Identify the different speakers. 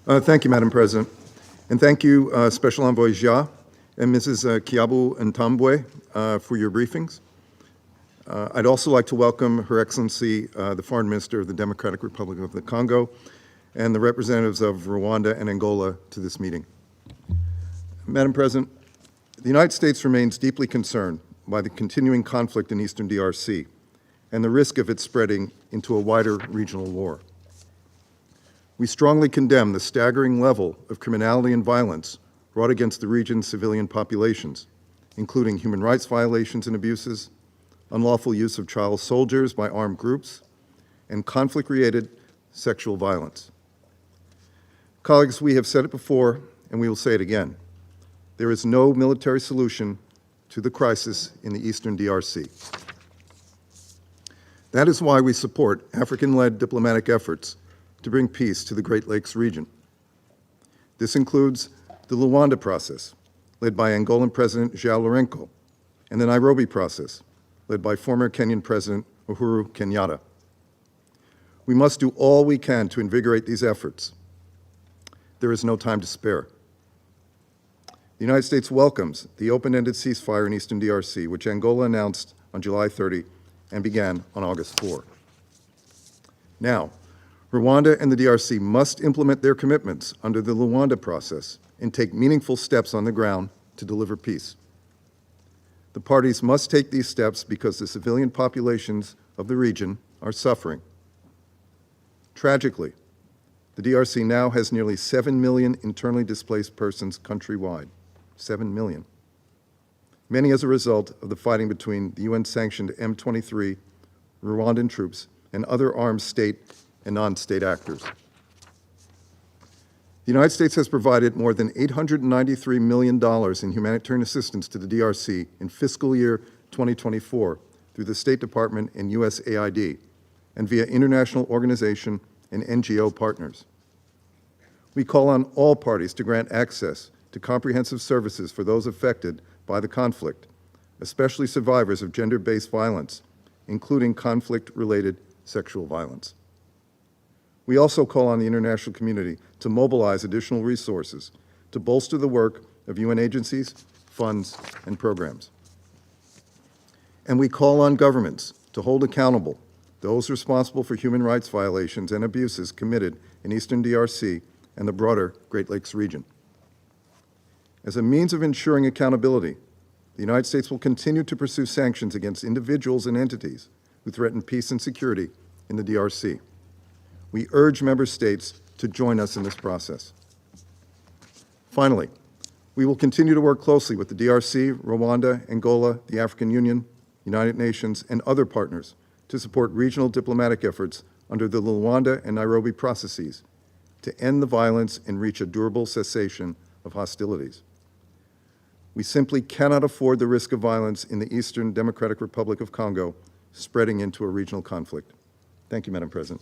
Speaker 1: Thank you, Madam President. And thank you, Special Envoy Jia and Mrs. Kiabu Ntambwe for your briefings. I'd also like to welcome Her Excellency, the Foreign Minister of the Democratic Republic of the Congo, and the representatives of Rwanda and Angola to this meeting. Madam President, the United States remains deeply concerned by the continuing conflict in eastern DRC and the risk of it spreading into a wider regional war. We strongly condemn the staggering level of criminality and violence brought against the region's civilian populations, including human rights violations and abuses, unlawful use of child soldiers by armed groups, and conflict-related sexual violence. Colleagues, we have said it before, and we will say it again. There is no military solution to the crisis in the eastern DRC. That is why we support African-led diplomatic efforts to bring peace to the Great Lakes region. This includes the Luanda process, led by Angolan President João Lourenço, and the Nairobi process, led by former Kenyan President Uhuru Kenyatta. We must do all we can to invigorate these efforts. There is no time to spare. The United States welcomes the open-ended ceasefire in eastern DRC, which Angola announced on July 30 and began on August 4. Now, Rwanda and the DRC must implement their commitments under the Luanda process and take meaningful steps on the ground to deliver peace. The parties must take these steps because the civilian populations of the region are suffering. Tragically, the DRC now has nearly 7 million internally displaced persons countrywide. 7 million. Many as a result of the fighting between the UN-sanctioned M23 Rwandan troops and other armed state and non-state actors. The United States has provided more than $893 million in humanitarian assistance to the DRC in fiscal year 2024 through the State Department and USAID and via international organization and NGO partners. We call on all parties to grant access to comprehensive services for those affected by the conflict, especially survivors of gender-based violence, including conflict-related sexual violence. We also call on the international community to mobilize additional resources to bolster the work of UN agencies, funds, and programs. And we call on governments to hold accountable those responsible for human rights violations and abuses committed in eastern DRC and the broader Great Lakes region. As a means of ensuring accountability, the United States will continue to pursue sanctions against individuals and entities who threaten peace and security in the DRC. We urge member states to join us in this process. Finally, we will continue to work closely with the DRC, Rwanda, Angola, the African Union, United Nations, and other partners to support regional diplomatic efforts under the Luanda and Nairobi processes to end the violence and reach a durable cessation of hostilities. We simply cannot afford the risk of violence in the Eastern Democratic Republic of Congo spreading into a regional conflict. Thank you, Madam President.